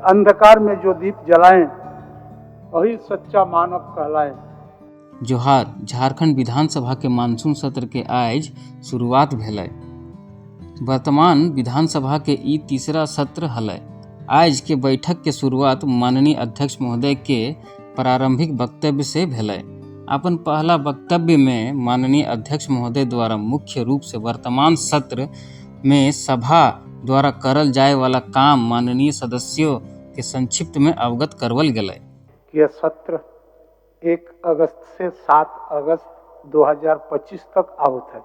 अंधकार में जो दीप जलाएं वही सच्चा मानव कहलाए। जोहार। झारखंड विधानसभा के मानसून सत्र के आज शुरुआत भेलै। वर्तमान विधानसभा के ई तीसरा सत्र हलै। आज के बैठक के शुरुआत माननीय अध्यक्ष महोदय के प्रारंभिक वक्तव्य से भेलै। अपन पहला वक्तव्य में माननीय अध्यक्ष महोदय द्वारा मुख्य रूप से वर्तमान सत्र में सभा द्वारा करल जाए वाला काम माननीय सदस्यों के संक्षिप्त में अवगत करवल गेलै। यह सत्र 1 अगस्त से 7 अगस्त 2025 तक आवत है,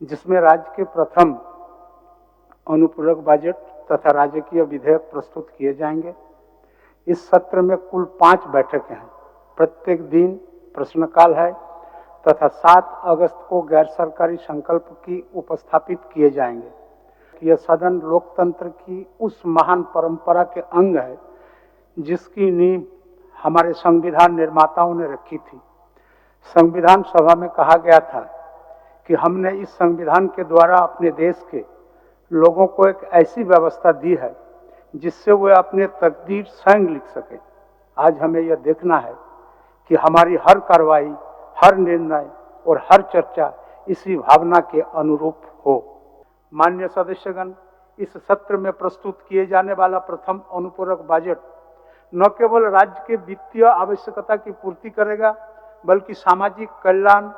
जिसमें राज्य के प्रथम अनुपूरक बजट तथा राजकीय विधेयक प्रस्तुत किए जाएंगे। इस सत्र में कुल 5 बैठकें हैं। प्रत्येक दिन प्रश्नकाल है तथा 7 अगस्त को गैर सरकारी संकल्प की उपस्थापित किए जाएंगे। यह सदन लोकतंत्र की उस महान परंपरा के अंग है जिसकी नींव हमारे संविधान निर्माताओं ने रखी थी। संविधान सभा में कहा गया था कि हमने इस संविधान के द्वारा अपने देश के लोगों को एक ऐसी व्यवस्था दी है जिससे वे अपने तकदीर स्वयं लिख सके। आज हमें यह देखना है कि हमारी हर कार्रवाई, हर निर्णय और हर चर्चा इसी भावना के अनुरूप हो। माननीय सदस्यगण, इस सत्र में प्रस्तुत किए जाने वाला प्रथम अनुपूरक बजट न केवल राज्य के वित्तीय आवश्यकता की पूर्ति करेगा, बल्कि सामाजिक कल्याण,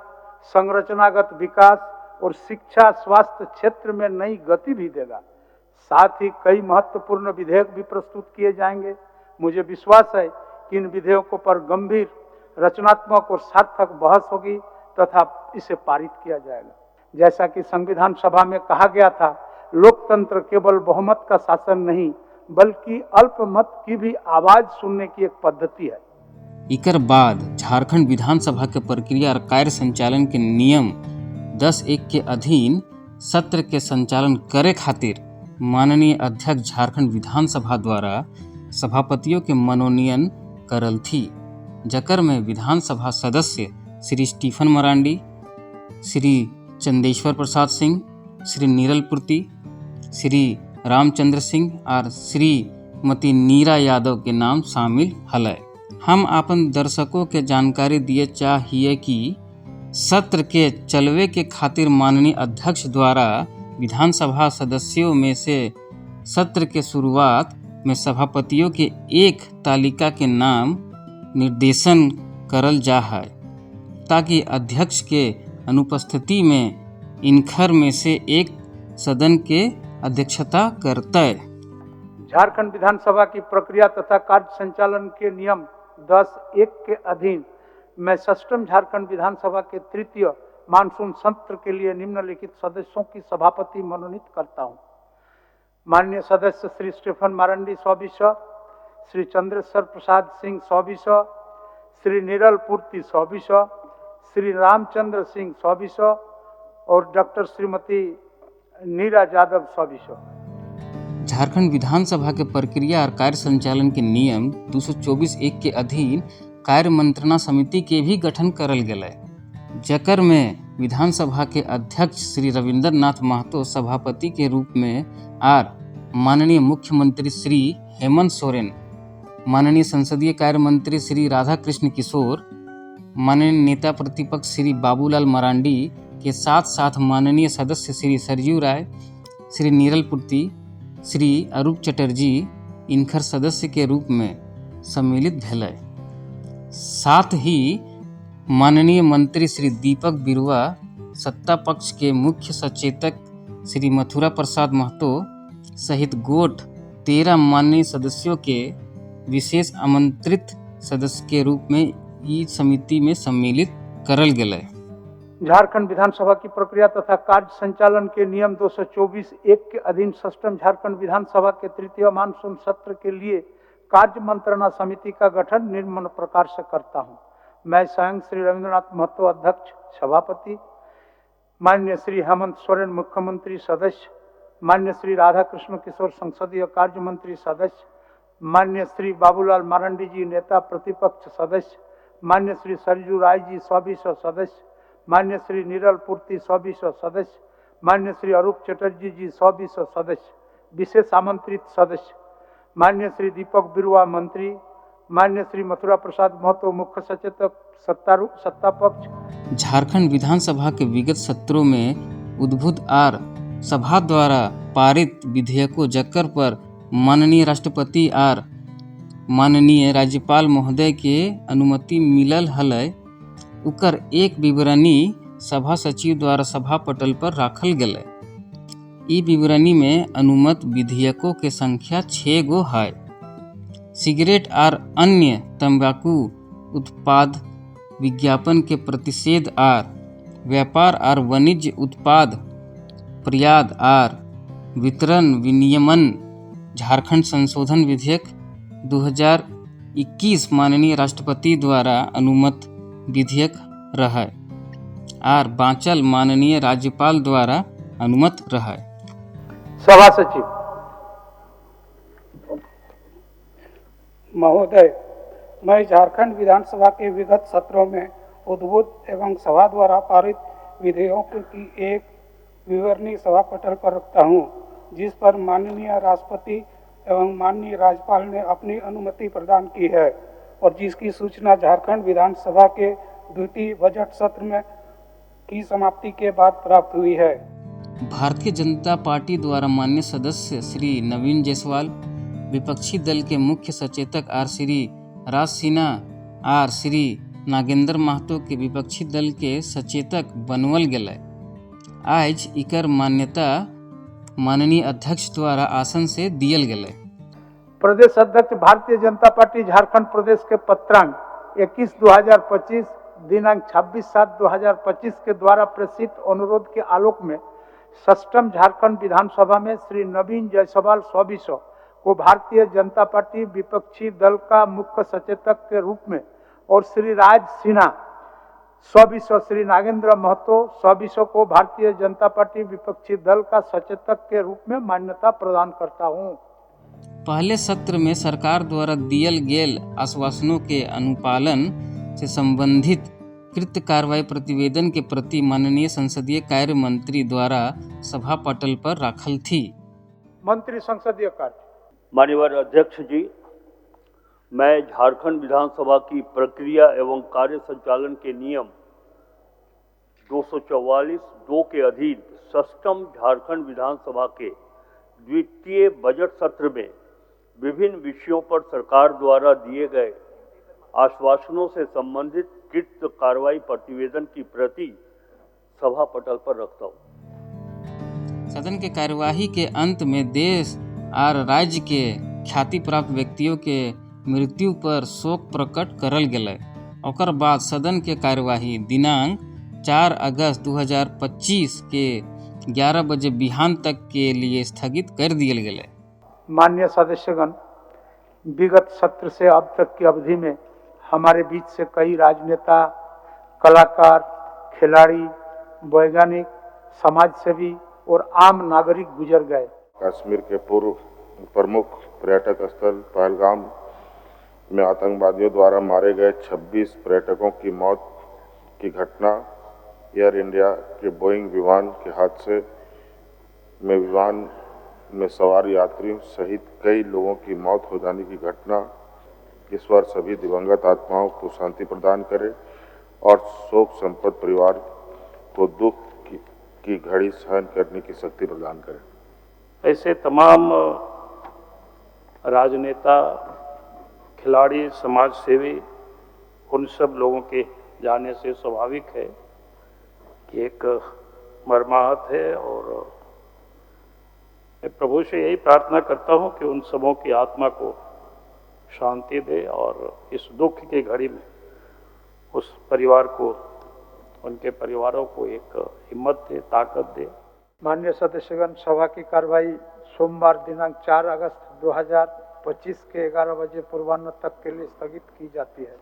संरचनागत विकास और शिक्षा, स्वास्थ्य क्षेत्र में नई गति भी देगा। साथ ही कई महत्वपूर्ण विधेयक भी प्रस्तुत किए जाएंगे। मुझे विश्वास है कि इन विधेयकों पर गंभीर, रचनात्मक और सार्थक बहस होगी तथा इसे पारित किया जाएगा। जैसा कि संविधान सभा में कहा गया था, लोकतंत्र केवल बहुमत का शासन नहीं बल्कि अल्पमत की भी आवाज सुनने की एक पद्धति है। इकर बाद झारखंड विधानसभा के प्रक्रिया और कार्य संचालन के नियम 10(1) के अधीन सत्र के संचालन करे खातिर माननीय अध्यक्ष झारखंड विधानसभा द्वारा सभापतियों के मनोनयन करल थी, जकर में विधानसभा सदस्य श्री स्टीफन मरांडी, श्री चंदेश्वर प्रसाद सिंह, श्री नीरल पूर्ति, श्री रामचंद्र सिंह और श्रीमती नीरा यादव के नाम शामिल हलै। हम अपन दर्शकों के जानकारी दिए चाहिए कि सत्र के चलवे के खातिर माननीय अध्यक्ष द्वारा विधानसभा सदस्यों में से सत्र के शुरुआत में सभापतियों के एक तालिका के नाम निर्देशन करल जा है, ताकि अध्यक्ष के अनुपस्थिति में इनखर में से एक सदन के अध्यक्षता करते। झारखंड विधानसभा की प्रक्रिया तथा कार्य संचालन के नियम 10(1) के अधीन मैं षष्ठम झारखंड विधानसभा के तृतीय मानसून सत्र के लिए निम्नलिखित सदस्यों की सभापति मनोनीत करता हूं। माननीय सदस्य श्री स्टीफन मारंडी 100, श्री चंद्रेश्वर प्रसाद सिंह 100, श्री नीरल पूर्ति 100, श्री रामचंद्र सिंह 100 और डॉक्टर श्रीमती नीरा यादव 100। झारखंड विधानसभा के प्रक्रिया और कार्य संचालन के नियम 224(1) के अधीन कार्य मंत्रणा समिति के भी गठन करल गेलै, जकर में विधानसभा के अध्यक्ष श्री रविंद्र नाथ महतो सभापति के रूप में और माननीय मुख्यमंत्री श्री हेमंत सोरेन, माननीय संसदीय कार्य मंत्री श्री राधा कृष्ण किशोर, माननीय नेता प्रतिपक्ष श्री बाबूलाल मरांडी के साथ साथ माननीय सदस्य श्री सरजू राय, श्री नीरल पूर्ति, श्री अरूप चटर्जी इनकर सदस्य के रूप में सम्मिलित भेलै। साथ ही माननीय मंत्री श्री दीपक बिरुआ, सत्ता पक्ष के मुख्य सचेतक श्री मथुरा प्रसाद महतो सहित गोट 13 माननीय सदस्यों के विशेष आमंत्रित सदस्य के रूप में इस समिति में सम्मिलित करल गेलै। झारखंड विधानसभा की प्रक्रिया तथा कार्य संचालन के नियम 224(1) के अधीन षष्ठम झारखंड विधानसभा के तृतीय मानसून सत्र के लिए कार्य मंत्रणा समिति का गठन निम्न प्रकार से करता हूं। मैं स्वयं श्री रविंद्रनाथ महतो अध्यक्ष सभापति, माननीय श्री हेमंत सोरेन मुख्यमंत्री सदस्य, माननीय श्री राधा कृष्ण किशोर संसदीय कार्य मंत्री सदस्य, माननीय श्री बाबूलाल मरांडी जी नेता प्रतिपक्ष सदस्य, माननीय श्री सरजू राय जी 100 सदस्य, माननीय श्री नीरल पूर्ति 100 सदस्य, माननीय श्री अरूप चटर्जी जी 100 सदस्य, विशेष आमंत्रित सदस्य, माननीय श्री दीपक बिरुआ मंत्री, माननीय श्री मथुरा प्रसाद महतो मुख्य सचेतक सत्ता पक्ष। झारखंड विधानसभा के विगत सत्रों में उद्भूत आर सभा द्वारा पारित विधेयकों जक्कर पर माननीय राष्ट्रपति आर माननीय राज्यपाल महोदय के अनुमति मिलल हलय, उकर एक विवरणी सभा सचिव द्वारा सभा पटल पर राखल गेलै। ई विवरणी में अनुमत विधेयकों के संख्या 6 गो है। सिगरेट और अन्य तंबाकू उत्पाद विज्ञापन के प्रतिषेध आर व्यापार और वाणिज्य उत्पाद निर्यात और वितरण विनियमन झारखंड संशोधन विधेयक 2021 माननीय राष्ट्रपति द्वारा अनुमत विधेयक रहे और बांचल माननीय राज्यपाल द्वारा अनुमत रहे। सभा सचिव महोदय, मैं झारखंड विधानसभा के विगत सत्रों में उद्भूत एवं सभा द्वारा पारित विधेयकों की एक विवरणी सभा पटल पर रखता हूं, जिस पर माननीय राष्ट्रपति एवं माननीय राज्यपाल ने अपनी अनुमति प्रदान की है और जिसकी सूचना झारखंड विधानसभा के द्वितीय बजट सत्र में की समाप्ति के बाद प्राप्त हुई है। भारतीय जनता पार्टी द्वारा माननीय सदस्य श्री नवीन जायसवाल, विपक्षी दल के मुख्य सचेतक आर श्री राज सिन्हा आर श्री नागेंद्र महतो के विपक्षी दल के सचेतक बनवल गेलै। आज इकर मान्यता माननीय अध्यक्ष द्वारा आसन से दियल गेलै। प्रदेश अध्यक्ष भारतीय जनता पार्टी झारखंड प्रदेश के पत्रांक 21/2025 दिनांक 26/7/2025 के द्वारा प्रेषित अनुरोध के आलोक में सष्टम झारखंड विधानसभा में श्री नवीन जायसवाल सविशो को भारतीय जनता पार्टी विपक्षी दल का मुख्य सचेतक के रूप में और श्री राज सिन्हा सविशो श्री नागेंद्र महतो सविशो को भारतीय जनता पार्टी विपक्षी दल का सचेतक के रूप में मान्यता प्रदान करता हूं। पहले सत्र में सरकार द्वारा दियल गेल आश्वासनों के अनुपालन से संबंधित कृत कार्रवाई प्रतिवेदन के प्रति माननीय संसदीय कार्य मंत्री द्वारा सभा पटल पर राखल थी। मंत्री संसदीय कार्य। माननीय अध्यक्ष जी, मैं झारखंड विधानसभा की प्रक्रिया एवं कार्य संचालन के नियम 244(2) के अधीन सष्टम झारखंड विधानसभा के द्वितीय बजट सत्र में विभिन्न विषयों पर सरकार द्वारा दिए गए आश्वासनों से संबंधित कृत कार्रवाई प्रतिवेदन की प्रति सभा पटल पर रखता हूँ। सदन के कार्यवाही के अंत में देश और राज्य के ख्याति प्राप्त व्यक्तियों के मृत्यु पर शोक प्रकट करल गेलै। ओकर बाद सदन के कार्यवाही दिनांक 4 अगस्त 2025 के 11 बजे बिहान तक के लिए स्थगित कर दियल गेलै। माननीय सदस्यगण, विगत सत्र से अब तक की अवधि में हमारे बीच से कई राजनेता, कलाकार, खिलाड़ी, वैज्ञानिक, समाजसेवी और आम नागरिक गुजर गए। कश्मीर के पूर्व प्रमुख पर्यटक स्थल पहलगाम में आतंकवादियों द्वारा मारे गए 26 पर्यटकों की मौत की घटना, एयर इंडिया के बोइंग विमान के हादसे में विमान में सवार यात्रियों सहित कई लोगों की मौत हो जाने की घटना, ईश्वर सभी दिवंगत आत्माओं को शांति प्रदान करे और शोक संपन्न परिवार को दुख की घड़ी सहन करने की शक्ति प्रदान करे। ऐसे तमाम राजनेता, खिलाड़ी, समाज सेवी, उन सब लोगों के जाने से स्वाभाविक है कि एक मर्माहत है और मैं प्रभु से यही प्रार्थना करता हूं कि उन सबों की आत्मा को शांति दे और इस दुख की घड़ी में उस परिवार को, उनके परिवारों को एक हिम्मत दे, ताकत दे। माननीय सदस्यगण, सभा की कार्रवाई सोमवार दिनांक 4 अगस्त 2025 के 11 बजे पूर्वाह्न तक के लिए स्थगित की जाती है।